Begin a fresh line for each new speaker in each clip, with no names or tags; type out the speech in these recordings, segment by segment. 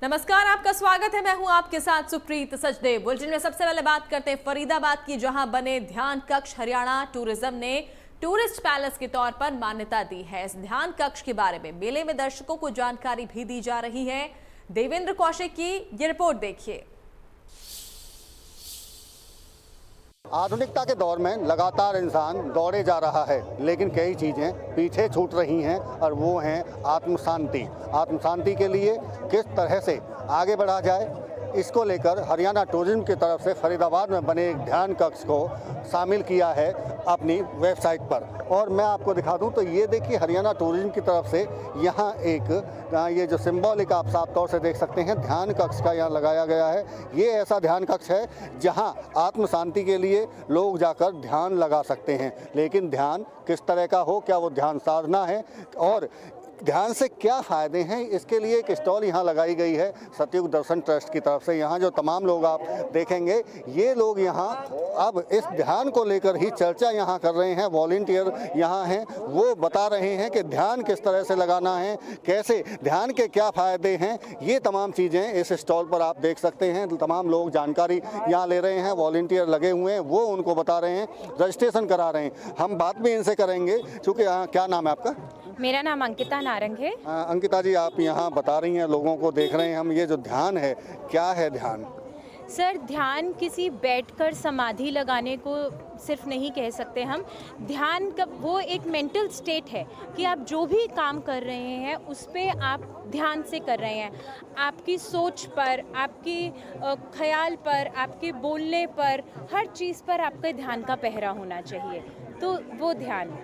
नमस्कार, आपका स्वागत है। मैं हूं आपके साथ सुप्रीत सचदेव। बुलेटिन में सबसे पहले बात करते हैं फरीदाबाद की, जहां बने ध्यान कक्ष हरियाणा टूरिज्म ने टूरिस्ट पैलेस के तौर पर मान्यता दी है। इस ध्यान कक्ष के बारे में मेले में दर्शकों को जानकारी भी दी जा रही है। देवेंद्र कौशिक की ये रिपोर्ट देखिए।
आधुनिकता के दौर में लगातार इंसान दौड़े जा रहा है, लेकिन कई चीज़ें पीछे छूट रही हैं और वो हैं आत्म शांति। आत्म शांति के लिए किस तरह से आगे बढ़ा जाए, इसको लेकर हरियाणा टूरिज्म की तरफ से फरीदाबाद में बने एक ध्यान कक्ष को शामिल किया है अपनी वेबसाइट पर। और मैं आपको दिखा दूं तो ये देखिए, हरियाणा टूरिज्म की तरफ से यहाँ एक ये जो सिंबॉलिक आप साफ तौर से देख सकते हैं ध्यान कक्ष का यहाँ लगाया गया है। ये ऐसा ध्यान कक्ष है जहाँ आत्म शांति के लिए लोग जाकर ध्यान लगा सकते हैं। लेकिन ध्यान किस तरह का हो, क्या वो ध्यान साधना है और ध्यान से क्या फ़ायदे हैं, इसके लिए एक स्टॉल यहाँ लगाई गई है सतयुग दर्शन ट्रस्ट की तरफ से। यहाँ जो तमाम लोग आप देखेंगे, ये लोग यहाँ अब इस ध्यान को लेकर ही चर्चा यहाँ कर रहे हैं। वॉलंटियर यहाँ हैं, वो बता रहे हैं कि ध्यान किस तरह से लगाना है, कैसे ध्यान के क्या फ़ायदे हैं। ये तमाम चीज़ें इस स्टॉल पर आप देख सकते हैं। तमाम लोग जानकारी यहाँ ले रहे हैं, वॉलंटियर लगे हुए हैं, वो उनको बता रहे हैं, रजिस्ट्रेशन करा रहे हैं। हम बात भी इनसे करेंगे। चूँकि क्या नाम है आपका?
मेरा नाम अंकिता नारंग है।
अंकिता जी, आप यहाँ बता रही हैं, लोगों को देख रहे हैं हम, ये जो ध्यान है, क्या है ध्यान?
सर, ध्यान किसी बैठकर समाधि लगाने को सिर्फ नहीं कह सकते हम। ध्यान का वो एक मेंटल स्टेट है कि आप जो भी काम कर रहे हैं उस पर आप ध्यान से कर रहे हैं। आपकी सोच पर, आपकी ख्याल पर, आपके बोलने पर, हर चीज़ पर आपका ध्यान का पहरा होना चाहिए। तो वो ध्यान,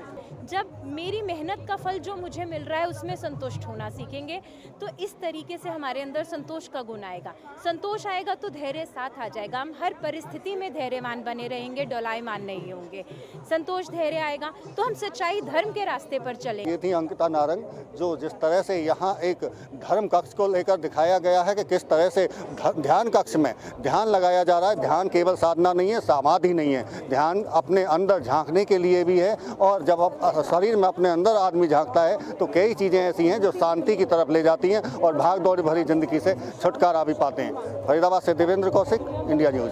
जब मेरी मेहनत का फल जो मुझे मिल रहा है उसमें संतुष्ट होना सीखेंगे तो इस तरीके से हमारे अंदर संतोष का गुण आएगा। संतोष आएगा तो धैर्य साथ आ जाएगा। हम हर परिस्थिति में धैर्यवान बने रहेंगे, डोलायमान नहीं होंगे। संतोष, धैर्य आएगा तो हम सच्चाई, धर्म के रास्ते पर चलेंगे।
ये थी अंकिता नारंग, जो जिस तरह से यहाँ एक धर्म कक्ष को लेकर दिखाया गया है कि किस तरह से ध्यान कक्ष में ध्यान लगाया जा रहा है। ध्यान केवल साधना नहीं है, समाधि नहीं है, ध्यान अपने अंदर झांकने के लिए भी है। और जब आप शरीर में अपने अंदर आदमी झांकता है तो कई चीज़ें ऐसी हैं जो शांति की तरफ ले जाती हैं और भाग दौड़ भरी जिंदगी से छुटकारा भी पाते हैं। फरीदाबाद से देवेंद्र कौशिक, इंडिया न्यूज़।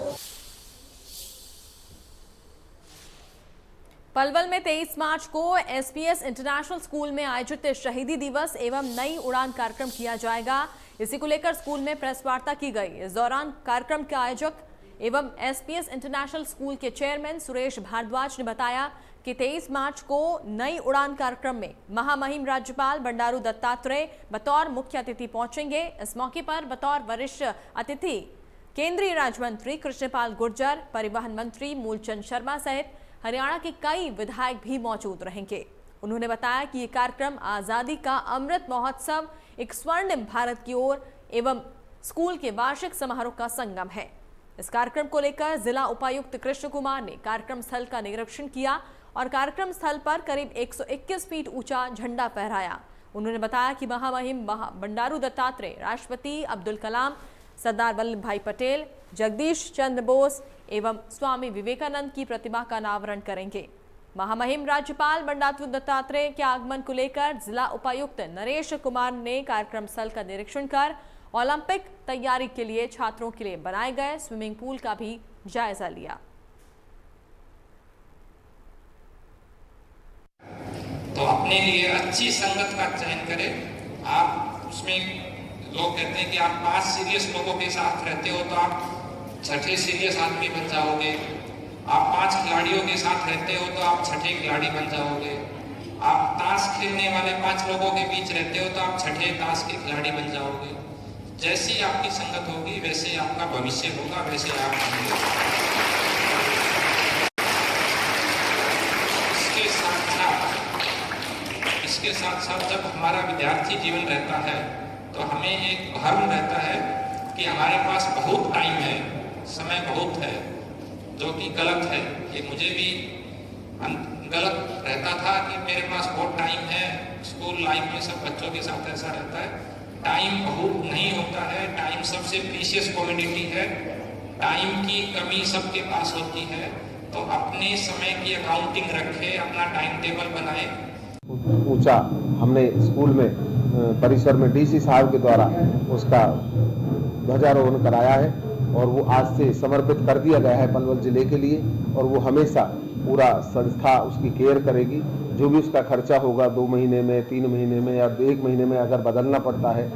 पलवल में 23 मार्च को एसपीएस इंटरनेशनल स्कूल में आयोजित शहीदी दिवस एवं नई उड़ान कार्यक्रम किया जाएगा। इसी को लेकर स्कूल में प्रेस वार्ता की गई। इस दौरान कार्यक्रम के आयोजक एवं एसपीएस इंटरनेशनल स्कूल के चेयरमैन सुरेश भारद्वाज ने बताया कि 23 मार्च को नई उड़ान कार्यक्रम में महामहिम राज्यपाल बंडारू दत्तात्रेय बतौर मुख्य अतिथि पहुंचेंगे। इस मौके पर बतौर वरिष्ठ अतिथि केंद्रीय राज्य मंत्री कृष्णपाल गुर्जर, परिवहन मंत्री मूलचंद शर्मा सहित हरियाणा के कई विधायक भी मौजूद रहेंगे। उन्होंने बताया कि ये कार्यक्रम आज़ादी का अमृत महोत्सव, एक स्वर्णिम भारत की ओर एवं स्कूल के वार्षिक समारोह का संगम है। इस कार्यक्रम को लेकर जिला उपायुक्त कृष्ण कुमार ने कार्यक्रम स्थल का निरीक्षण किया और कार्यक्रम स्थल पर करीब 121 फीट ऊंचा झंडा फहराया। उन्होंने बताया कि महामहिम बंडारू दत्तात्रेय राष्ट्रपति अब्दुल कलाम, सरदार वल्लभ भाई पटेल, जगदीश चंद्र बोस एवं स्वामी विवेकानंद की प्रतिमा का अनावरण करेंगे। महामहिम राज्यपाल बंडारू दत्तात्रेय के आगमन को लेकर जिला उपायुक्त नरेश कुमार ने कार्यक्रम स्थल का निरीक्षण कर ओलंपिक तैयारी के लिए छात्रों के लिए बनाए गए स्विमिंग पूल का भी जायजा लिया।
तो अपने लिए अच्छी संगत का चयन करें। आप उसमें, लोग कहते हैं कि आप 5 सीरियस लोगों के साथ रहते हो तो आप छठे सीरियस आदमी बन जाओगे। आप 5 खिलाड़ियों के साथ रहते हो तो आप छठे खिलाड़ी बन जाओगे। आप ताश खेलने वाले 5 लोगों के बीच रहते हो तो आप छठे ताश के खिलाड़ी बन जाओगे। जैसी आपकी संगत होगी वैसे आपका भविष्य होगा, वैसे आप बनेंगे। इसके साथ साथ जब हमारा विद्यार्थी जीवन रहता है तो हमें एक भ्रम रहता है कि हमारे पास बहुत टाइम है, समय बहुत है, जो कि गलत है। ये मुझे भी गलत रहता था कि मेरे पास बहुत टाइम है। स्कूल लाइफ में सब बच्चों के साथ ऐसा रहता है। टाइम बहुत नहीं होता है। टाइम सबसे प्रीशियस कमोडिटी है। टाइम की कमी सबके पास होती है। तो अपने समय की अकाउंटिंग रखें, अपना टाइम टेबल बनाए।
ऊंचा हमने स्कूल में परिसर में डीसी साहब के द्वारा उसका ध्वजारोहण कराया है और वो आज से समर्पित कर दिया गया है पलवल जिले के लिए, और वो हमेशा पूरा संस्था उसकी केयर करेगी। जो भी उसका खर्चा होगा 2 महीने में, 3 महीने में या 1 महीने में अगर बदलना पड़ता है,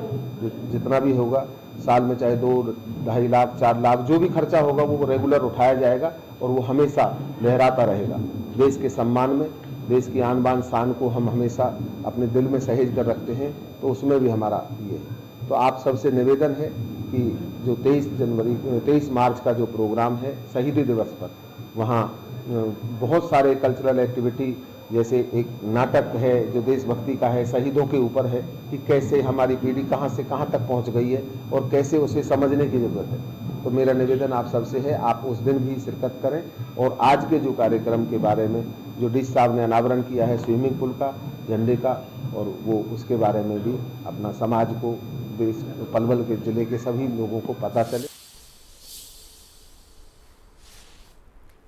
जितना भी होगा साल में, चाहे 2, 2.5 लाख, 4 लाख जो भी खर्चा होगा वो रेगुलर उठाया जाएगा और वो हमेशा लहराता रहेगा। देश के सम्मान में, देश की आन बान शान को हम हमेशा अपने दिल में सहेज कर रखते हैं, तो उसमें भी हमारा ये है। तो आप सबसे निवेदन है कि जो 23 मार्च का जो प्रोग्राम है शहीदी दिवस पर, वहाँ बहुत सारे कल्चरल एक्टिविटी, जैसे एक नाटक है जो देशभक्ति का है, शहीदों के ऊपर है कि कैसे हमारी पीढ़ी कहाँ से कहाँ तक पहुँच गई है और कैसे उसे समझने की ज़रूरत है। तो मेरा निवेदन आप सबसे है, आप उस दिन भी शिरकत करें। और आज के जो कार्यक्रम के बारे में जो डीसी साहब ने अनावरण किया है स्विमिंग पूल का, झंडे का, और वो उसके बारे में भी अपना समाज को, देश, पलवल के जिले के सभी लोगों को पता चले।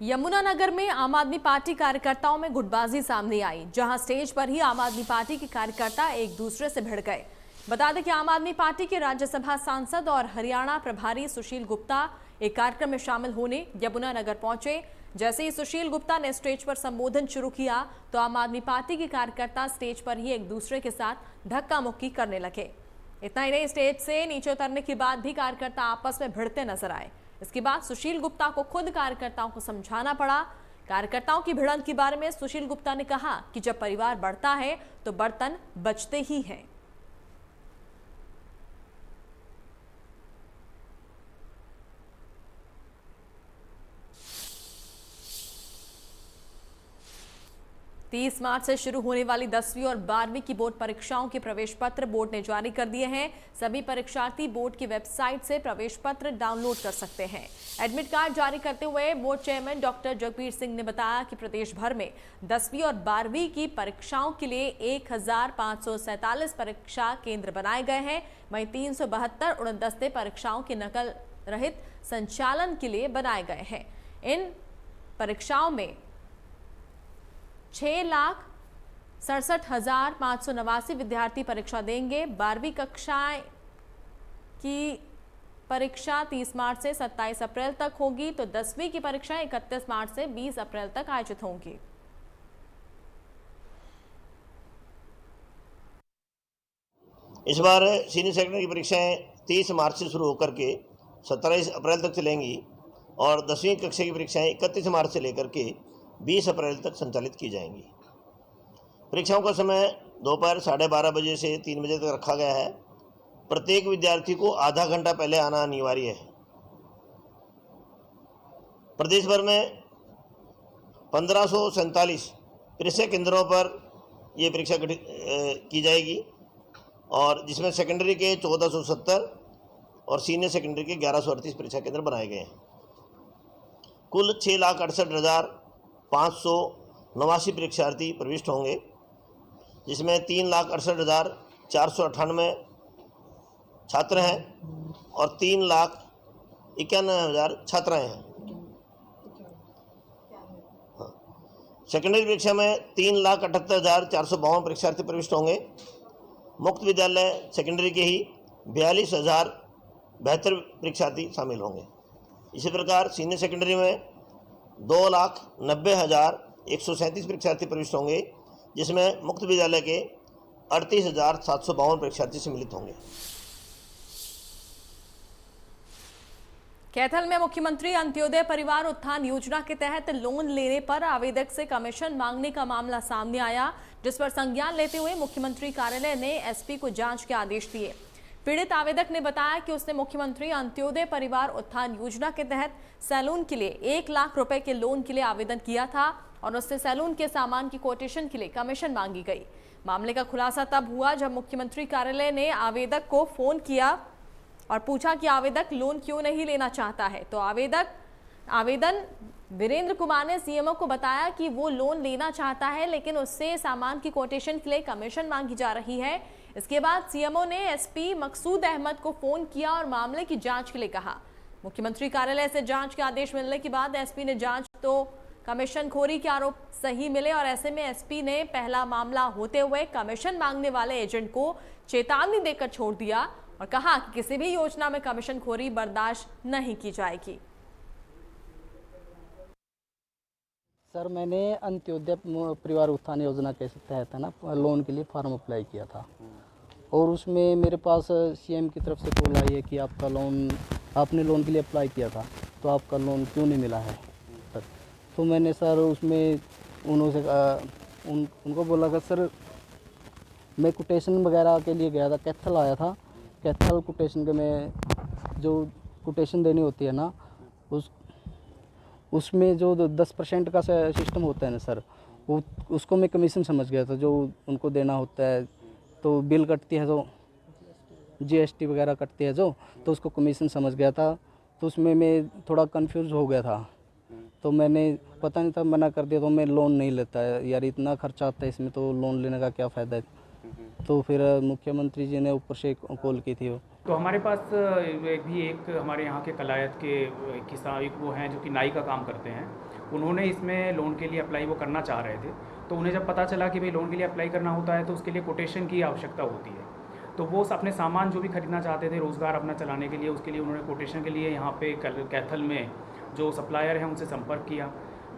यमुनानगर में आम आदमी पार्टी कार्यकर्ताओं में गुटबाजी सामने आई, जहां स्टेज पर ही आम आदमी पार्टी के कार्यकर्ता एक दूसरे से भिड़ गए। बता दें कि आम आदमी पार्टी के राज्यसभा सांसद और हरियाणा प्रभारी सुशील गुप्ता एक कार्यक्रम में शामिल होने यमुनानगर पहुंचे। जैसे ही सुशील गुप्ता ने स्टेज पर संबोधन शुरू किया तो आम आदमी पार्टी के कार्यकर्ता स्टेज पर ही एक दूसरे के साथ धक्का मुक्की करने लगे। इतना ही नहीं, स्टेज से नीचे उतरने के बाद भी कार्यकर्ता आपस में भिड़ते नजर आए। इसके बाद सुशील गुप्ता को खुद कार्यकर्ताओं को समझाना पड़ा। कार्यकर्ताओं की भिड़ंत के बारे में सुशील गुप्ता ने कहा कि जब परिवार बढ़ता है तो बर्तन बचते ही हैं। तीस मार्च से शुरू होने वाली 10वीं और 12वीं की बोर्ड परीक्षाओं के प्रवेश पत्र बोर्ड ने जारी कर दिए हैं। सभी परीक्षार्थी बोर्ड की वेबसाइट से प्रवेश पत्र डाउनलोड कर सकते हैं। एडमिट कार्ड जारी करते हुए board chairman doctor Jagbir Singh ने बताया कि प्रदेश भर में 10वीं और 12वीं की परीक्षाओं के लिए 1547 परीक्षा केंद्र बनाए गए हैं। वहीं 372 उड़नदस्ते परीक्षाओं के नकल रहित संचालन के लिए बनाए गए हैं। इन परीक्षाओं में 6,67,589 विद्यार्थी परीक्षा देंगे। 12वीं कक्षा की परीक्षा 30 मार्च से 27 अप्रैल तक होगी, तो 10वीं की परीक्षा 31 मार्च से 20 अप्रैल तक आयोजित होंगी।
इस बार सीनियर सेकेंडरी की परीक्षाएं 30 मार्च से शुरू होकर के 27 अप्रैल तक चलेंगी और 10वीं कक्षा की परीक्षाएं 31 मार्च से लेकर के 20 अप्रैल तक संचालित की जाएंगी। परीक्षाओं का समय दोपहर 12:30 बजे से 3 बजे तक रखा गया है। प्रत्येक विद्यार्थी को आधा घंटा पहले आना अनिवार्य है। प्रदेश भर में 1547 परीक्षा केंद्रों पर ये परीक्षा की जाएगी और जिसमें सेकेंडरी के 1470 और सीनियर सेकेंडरी के 1138 परीक्षा केंद्र बनाए गए हैं। कुल 6,68,589 परीक्षार्थी प्रविष्ट होंगे, जिसमें 3,68,498 छात्र हैं और 3,91,000 छात्राएं हैं। सेकेंडरी परीक्षा में 3,78,452 परीक्षार्थी प्रविष्ट होंगे। मुक्त विद्यालय सेकेंडरी के ही 42,072 परीक्षार्थी शामिल होंगे। इसी प्रकार सीनियर सेकेंडरी में 2,90,137 परीक्षार्थी प्रविष्ट होंगे, जिसमें मुक्त विद्यालय के 38,752 परीक्षार्थी सम्मिलित होंगे।
कैथल में मुख्यमंत्री अंत्योदय परिवार उत्थान योजना के तहत लोन लेने पर आवेदक से कमीशन मांगने का मामला सामने आया, जिस पर संज्ञान लेते हुए मुख्यमंत्री कार्यालय ने एसपी को जांच के आदेश दिए। पीड़ित आवेदक ने बताया कि उसने मुख्यमंत्री अंत्योदय परिवार उत्थान योजना के तहत सैलून के लिए 1 लाख रुपए के लोन के लिए आवेदन किया था और उससे सैलून के सामान की कोटेशन के लिए कमीशन मांगी गई। मामले का खुलासा तब हुआ जब मुख्यमंत्री कार्यालय ने आवेदक को फोन किया और पूछा कि आवेदक लोन क्यों नहीं लेना चाहता है। तो आवेदन वीरेंद्र कुमार ने सीएमओ को बताया कि वो लोन लेना चाहता है, लेकिन उससे सामान की कोटेशन के लिए कमीशन मांगी जा रही है। इसके बाद सीएमओ ने एसपी मकसूद अहमद को फोन किया और मामले की जांच के लिए कहा। मुख्यमंत्री कार्यालय से जांच के आदेश मिलने के बाद एसपी ने जांच तो कमीशनखोरी के आरोप सही मिले और ऐसे में एसपी ने पहला मामला होते हुए कमीशन मांगने वाले एजेंट को चेतावनी देकर छोड़ दिया और कहा कि किसी भी योजना में कमीशनखोरी बर्दाश्त नहीं की जाएगी।
सर, मैंने अंत्योदय परिवार उत्थान योजना के तहत है ना लोन के लिए फॉर्म अप्लाई किया था और उसमें मेरे पास सीएम की तरफ से कॉल आई है कि आपने लोन के लिए अप्लाई किया था तो आपका लोन क्यों नहीं मिला है सर। तो मैंने सर उसमें उनको बोला कि सर मैं कोटेशन वगैरह के लिए गया था, कैथल आया था, कैथल कोटेशन के में जो कोटेशन देनी होती है ना उसमें जो 10% का सिस्टम होता है ना सर, वो उसको मैं कमीशन समझ गया था जो उनको देना होता है। तो बिल कटती है तो जीएसटी वगैरह कटती है जो, तो उसको कमीशन समझ गया था। तो उसमें मैं थोड़ा कंफ्यूज हो गया था, तो मैंने पता नहीं था, मना कर दिया। तो मैं लोन नहीं लेता है यार, इतना खर्चा आता है इसमें, तो लोन लेने का क्या फ़ायदा है। तो फिर मुख्यमंत्री जी ने ऊपर से कॉल की थी।
तो हमारे पास एक हमारे यहाँ के कलायत के किसान एक वो हैं जो कि नाई का काम करते हैं, उन्होंने इसमें लोन के लिए अप्लाई वो करना चाह रहे थे। तो उन्हें जब पता चला कि भाई लोन के लिए अप्लाई करना होता है तो उसके लिए कोटेशन की आवश्यकता होती है, तो वो अपने सामान जो भी खरीदना चाहते थे रोज़गार अपना चलाने के लिए, उसके लिए उन्होंने कोटेशन के लिए यहाँ पे कैथल में जो सप्लायर हैं उनसे संपर्क किया,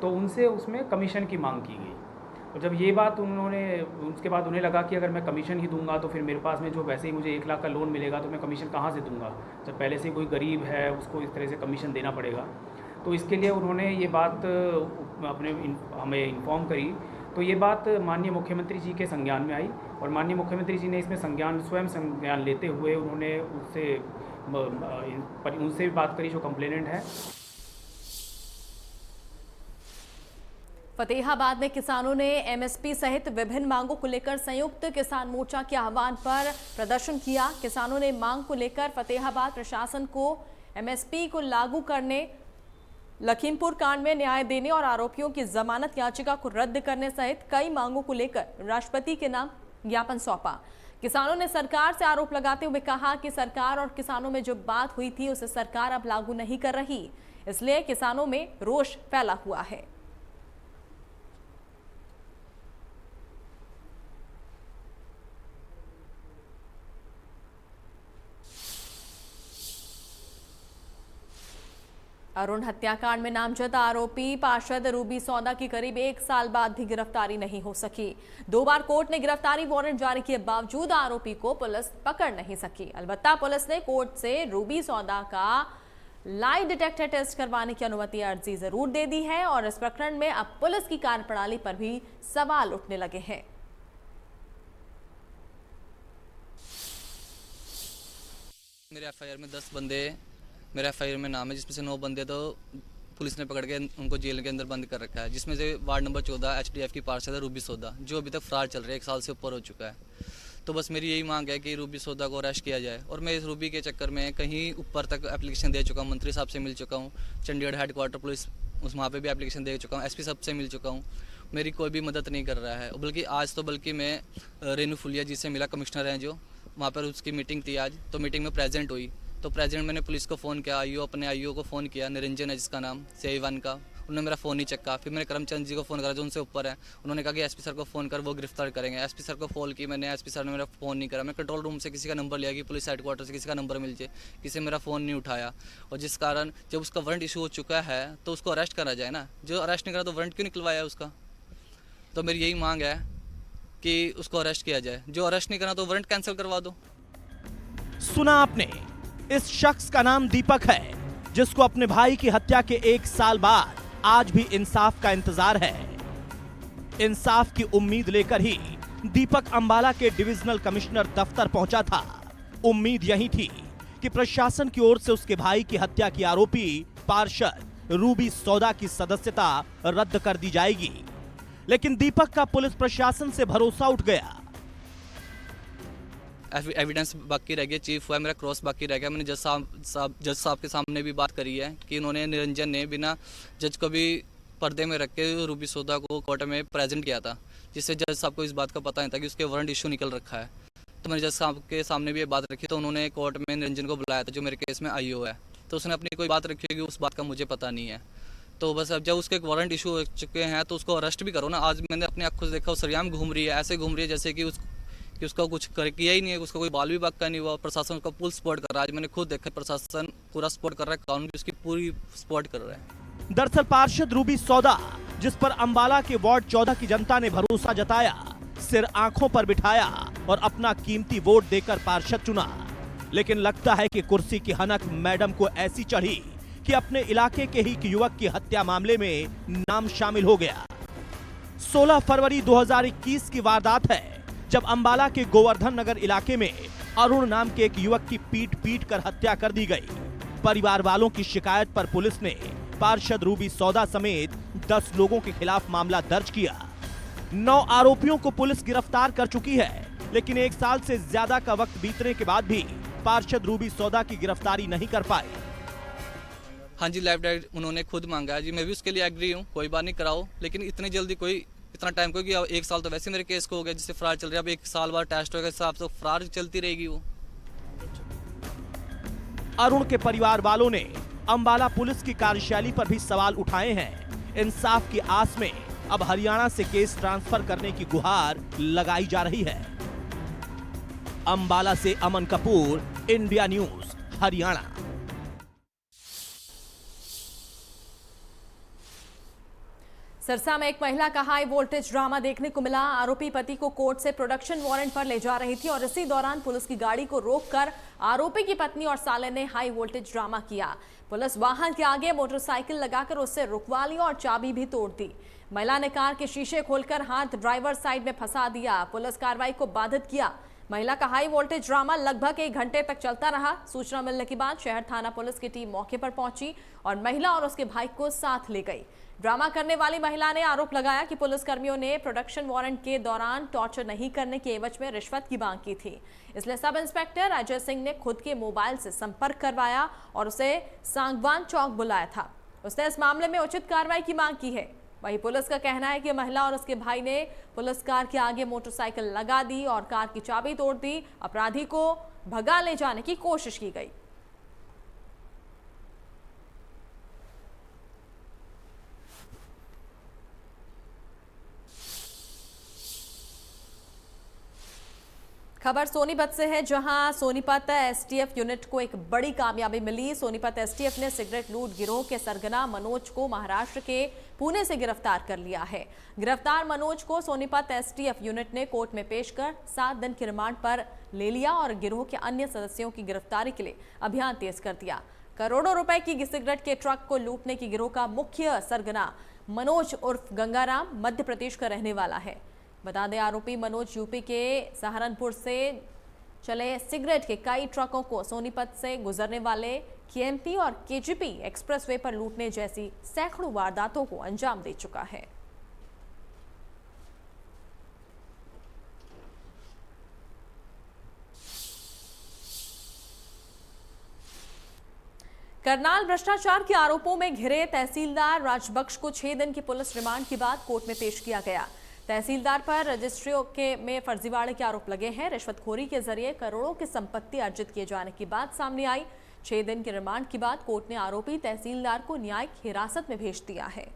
तो उनसे उसमें कमीशन की मांग की गई। और जब ये बात उसके बाद उन्हें लगा कि अगर मैं कमीशन ही दूंगा तो फिर मेरे पास में जो वैसे ही मुझे 1 लाख का लोन मिलेगा तो मैं कमीशन कहाँ से दूंगा, जब पहले से कोई गरीब है उसको इस तरह से कमीशन देना पड़ेगा। तो इसके लिए उन्होंने ये बात हमें इन्फॉर्म करी। तो ये बात माननीय मुख्यमंत्री जी के संज्ञान में आई और माननीय मुख्यमंत्री जी ने इसमें स्वयं संज्ञान लेते हुए उन्होंने उनसे भी बात करी जो कंप्लेनेंट है।
फतेहाबाद में किसानों ने एमएसपी सहित विभिन्न मांगों को लेकर संयुक्त किसान मोर्चा के आह्वान पर प्रदर्शन किया। किसानों ने मांग को लेकर फतेहाबाद प्रशासन को एमएसपी को लागू करने, लखीमपुर कांड में न्याय देने और आरोपियों की जमानत याचिका को रद्द करने सहित कई मांगों को लेकर राष्ट्रपति के नाम ज्ञापन सौंपा। किसानों ने सरकार से आरोप लगाते हुए कहा कि सरकार और किसानों में जो बात हुई थी उसे सरकार अब लागू नहीं कर रही, इसलिए किसानों में रोष फैला हुआ है। अरुण हत्याकांड में नामजद आरोपी पार्षद रूबी सौदा की करीब 1 साल बाद भी गिरफ्तारी नहीं हो सकी। 2 बार कोर्ट ने गिरफ्तारी वारंट जारी किए बावजूद आरोपी को पुलिस पकड़ नहीं सकी। अलबत्ता पुलिस ने कोर्ट से रूबी सौदा का लाई डिटेक्टर टेस्ट करवाने की अनुमति अर्जी जरूर दे दी है और इस प्रकरण में अब पुलिस की कार्यप्रणाली पर भी सवाल उठने लगे हैं।
मेरे एफआईआर में 10 बंदे मेरा एफआईआर में नाम है, जिसमें से 9 बंदे तो पुलिस ने पकड़ के उनको जेल के अंदर बंद कर रखा है, जिसमें से वार्ड नंबर 14 एचडीएफ की पार्षद है रूबी सौदा, जो अभी तक फरार चल रहा है, 1 साल से ऊपर हो चुका है। तो बस मेरी यही मांग है कि रूबी सौदा को अरेस्ट किया जाए। और मैं इस रूबी के चक्कर में कहीं ऊपर तक एप्लीकेशन दे चुका हूँ, मंत्री साहब से मिल चुका हूँ, चंडीगढ़ हेडक्वार्टर पुलिस वहाँ पे भी एप्लीकेशन दे चुका हूँ, एसपी साहब से मिल चुका हूँ, मेरी कोई भी मदद नहीं कर रहा है। बल्कि आज मैं रेनू फुलिया जी से मिला, कमिश्नर हैं जो, वहाँ पर उसकी मीटिंग थी आज, तो मीटिंग में प्रेजेंट हुई। तो प्रेजेंट मैंने पुलिस को फ़ोन किया, अपने आईओ को फ़ोन किया, निरंजन है जिसका नाम, CI1 का, उन्होंने मेरा फ़ोन नहीं चक्का। फिर मैंने करमचंद जी को फ़ोन करा जो उनसे ऊपर है, उन्होंने कहा कि एसपी सर को फ़ोन कर, वो गिरफ्तार करेंगे। एसपी सर को फ़ोन की मैंने, एसपी सर ने मेरा फ़ोन नहीं करा। मैं कंट्रोल रूम से किसी का नंबर लिया कि पुलिस हेडक्वार्टर से किसी का नंबर मिल जाए, किसी मेरा फ़ोन नहीं उठाया। और जिस कारण जब उसका वारंट इशू हो चुका है तो उसको अरेस्ट करा जाए ना, जो अरेस्ट नहीं करा तो वारंट क्यों निकलवाया उसका। तो मेरी यही मांग है कि उसको अरेस्ट किया जाए, जो अरेस्ट नहीं करा तो वारंट कैंसिल करवा दो।
सुना आपने, इस शख्स का नाम दीपक है, जिसको अपने भाई की हत्या के 1 साल बाद आज भी इंसाफ का इंतजार है। इंसाफ की उम्मीद लेकर ही दीपक अंबाला के डिविजनल कमिश्नर दफ्तर पहुंचा था। उम्मीद यही थी कि प्रशासन की ओर से उसके भाई की हत्या की आरोपी पार्षद रूबी सौदा की सदस्यता रद्द कर दी जाएगी, लेकिन दीपक का पुलिस प्रशासन से भरोसा उठ गया।
एविडेंस बाकी रह गया, चीफ हुआ, मेरा क्रॉस बाकी रह गया। मैंने जज साहब के सामने भी बात करी है कि उन्होंने, निरंजन ने बिना जज को भी पर्दे में रख के रूबी सौदा को कोर्ट में प्रेजेंट किया था, जिससे जज साहब को इस बात का पता नहीं था कि उसके वारंट इशू निकल रखा है। तो मैंने जज साहब के सामने भी ये बात रखी, तो उन्होंने कोर्ट में निरंजन को बुलाया था जो मेरे केस में आईओ है, तो उसने अपनी कोई बात रखी होगी, उस बात का मुझे पता नहीं है। तो बस अब जब उसके वारंट इशू हो चुके हैं तो उसको अरेस्ट भी करो ना। आज मैंने अपनी आंखों से देखा, वो सरेआम घूम रही है, ऐसे घूम रही है जैसे कि कि उसका कुछ किया ही नहीं है, उसका कोई बाल विभाग का नहीं हुआ, प्रशासन उसका फुल सपोर्ट कर रहा है। आज मैंने खुद देखा प्रशासन पूरा सपोर्ट कर रहा है, कानून भी उसकी पूरी सपोर्ट कर रहा है।
दरअसल पार्षद रूबी सौदा, जिस पर अंबाला के वार्ड 14 की जनता ने भरोसा जताया, सिर आंखों पर बिठाया और अपना कीमती वोट देकर पार्षद चुना, लेकिन लगता है कि कुर्सी की हनक मैडम को ऐसी चढ़ी कि अपने इलाके के ही युवक की हत्या मामले में नाम शामिल हो गया। 16 फरवरी 2021 की वारदात है, जब अंबाला के गोवर्धन नगर इलाके में अरुण नाम के एक युवक की पीट कर हत्या कर दी गई। परिवार वालों की शिकायत पर पुलिस ने पार्षद रूबी सौदा समेत 10 लोगों के खिलाफ मामला दर्ज किया। 9 आरोपियों को पुलिस गिरफ्तार कर चुकी है, लेकिन 1 साल से ज्यादा का वक्त बीतने के बाद भी पार्षद रूबी सौदा की गिरफ्तारी नहीं कर पाए।
हाँ जी, लाइफ डाइट उन्होंने खुद मांगा है जी, मैं भी उसके लिए एग्री हूँ, कोई बात नहीं कराओ, लेकिन इतनी जल्दी कोई इतना टाइम को, 1 साल तो वैसे मेरे केस को हो गया जिससे फरार चल रहा है। अब 1 साल बाद टेस्ट होगा, हिसाब से फरार चलती रहेगी वो।
अरुण के परिवार वालों ने अंबाला पुलिस की कार्यशैली पर भी सवाल उठाए हैं। इंसाफ की आस में अब हरियाणा से केस ट्रांसफर करने की गुहार लगाई जा रही है। अंबाला से अमन कपूर, इंडिया न्यूज, हरियाणा।
सिरसा में एक महिला का हाई वोल्टेज ड्रामा देखने को मिला। आरोपी पति को कोर्ट से प्रोडक्शन वारंट पर ले जा रही थी और इसी दौरान पुलिस की गाड़ी को रोककर आरोपी की पत्नी और साले ने हाई वोल्टेज ड्रामा किया। पुलिस वाहन के आगे मोटरसाइकिल लगाकर उससे रुकवा लिया और चाबी भी तोड़ दी। महिला ने कार के शीशे खोलकर हाथ ड्राइवर साइड में फंसा दिया। पुलिस कार्रवाई को बाधित किया। महिला का हाई वोल्टेज ड्रामा लगभग 1 घंटे तक चलता रहा। सूचना मिलने के बाद शहर थाना पुलिस की टीम मौके पर पहुंची और महिला और उसके भाई को साथ ले गई। ड्रामा करने वाली महिला ने आरोप लगाया कि पुलिसकर्मियों ने प्रोडक्शन वारंट के दौरान टॉर्चर नहीं करने के एवज में रिश्वत की मांग की थी। इसलिए सब इंस्पेक्टर अजय सिंह ने खुद के मोबाइल से संपर्क करवाया और उसे सांगवान चौक बुलाया था। उसने इस मामले में उचित कार्रवाई की मांग की है। वहीं पुलिस का कहना है कि महिला और उसके भाई ने पुलिस कार के आगे मोटरसाइकिल लगा दी और कार की चाबी तोड़ दी। अपराधी को भगा ले जाने की कोशिश की गई। खबर सोनीपत से है, जहां सोनीपत एसटीएफ यूनिट को एक बड़ी कामयाबी मिली। सोनीपत एसटीएफ ने सिगरेट लूट गिरोह के सरगना मनोज को महाराष्ट्र के पुणे से गिरफ्तार कर लिया है। गिरफ्तार मनोज को सोनीपत एसटीएफ यूनिट ने कोर्ट में पेश कर 7 दिन के रिमांड पर ले लिया और गिरोह के अन्य सदस्यों की गिरफ्तारी के लिए अभियान तेज कर दिया। करोड़ों रुपए की सिगरेट के ट्रक को लूटने की गिरोह का मुख्य सरगना मनोज उर्फ गंगाराम मध्य प्रदेश का रहने वाला है। बता दें, आरोपी मनोज यूपी के सहारनपुर से चले सिगरेट के कई ट्रकों को सोनीपत से गुजरने वाले केएमटी और केजीपी एक्सप्रेसवे पर लूटने जैसी सैकड़ों वारदातों को अंजाम दे चुका है। करनाल भ्रष्टाचार के आरोपों में घिरे तहसीलदार राजबख्श को 6 दिन की पुलिस रिमांड के बाद कोर्ट में पेश किया गया। तहसीलदार पर रजिस्ट्रियों में फर्जीवाड़े के आरोप लगे हैं। रिश्वतखोरी के जरिए करोड़ों की संपत्ति अर्जित किए जाने की बात सामने आई। 6 दिन के रिमांड के बाद कोर्ट ने आरोपी तहसीलदार को न्यायिक हिरासत में भेज दिया है।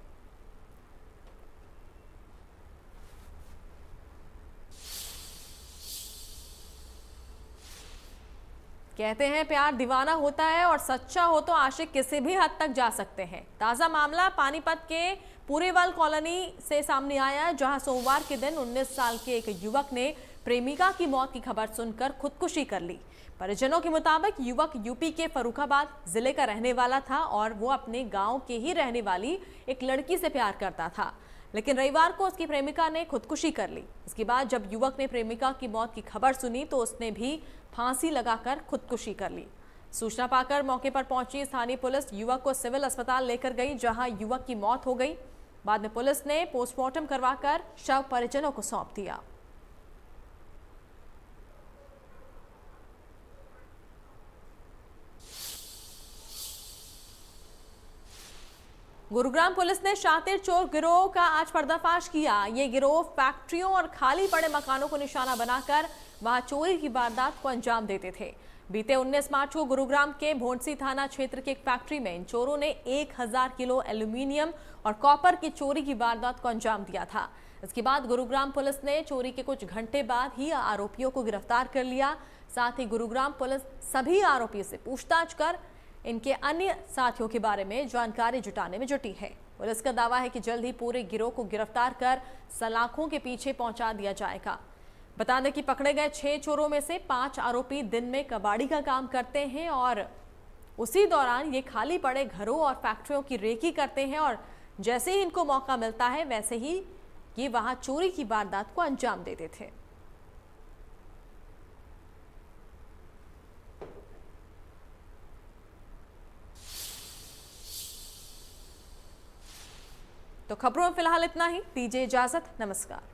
कहते हैं प्यार दीवाना होता है और सच्चा हो तो आशिक किसी भी हद तक जा सकते हैं। ताजा मामला पानीपत के पुरेवाल कॉलोनी से सामने आया, जहां सोमवार के दिन 19 साल के एक युवक ने प्रेमिका की मौत की खबर सुनकर खुदकुशी कर ली। परिजनों के मुताबिक युवक यूपी के फर्रुखाबाद जिले का रहने वाला था और वो अपने गांव के ही रहने वाली एक लड़की से प्यार करता था, लेकिन रविवार को उसकी प्रेमिका ने खुदकुशी कर ली। इसके बाद जब युवक ने प्रेमिका की मौत की खबर सुनी तो उसने भी फांसी लगाकर खुदकुशी कर ली। सूचना पाकर मौके पर पहुंची स्थानीय पुलिस युवक को सिविल अस्पताल लेकर गई, जहां युवक की मौत हो गई। बाद में पुलिस ने पोस्टमार्टम करवाकर शव परिजनों को सौंप दिया। गुरुग्राम पुलिस ने शातिर चोर गिरोह का आज पर्दाफाश किया। ये गिरोह फैक्ट्रियों और खाली पड़े मकानों को निशाना बनाकर वहां चोरी की वारदात को अंजाम देते थे। बीते 19 मार्च को गुरुग्राम के भोंडसी थाना क्षेत्र की एक फैक्ट्री में इन चोरों ने 1000 किलो एल्यूमिनियम और कॉपर की चोरी की वारदात को अंजाम दिया था। इसके बाद गुरुग्राम पुलिस ने चोरी के कुछ घंटे बाद ही आरोपियों को गिरफ्तार कर लिया। साथ ही गुरुग्राम पुलिस सभी आरोपियों से पूछताछ कर इनके अन्य साथियों के बारे में जानकारी जुटाने में जुटी है। पुलिस का दावा है कि जल्द ही पूरे गिरोह को गिरफ्तार कर सलाखों के पीछे पहुंचा दिया जाएगा। बता दें कि पकड़े गए 6 चोरों में से 5 आरोपी दिन में कबाड़ी का काम करते हैं और उसी दौरान ये खाली पड़े घरों और फैक्ट्रियों की रेकी करते हैं और जैसे ही इनको मौका मिलता है वैसे ही ये वहां चोरी की वारदात को अंजाम देते थे। तो खबरों में फिलहाल इतना ही। दीजिए इजाजत। नमस्कार।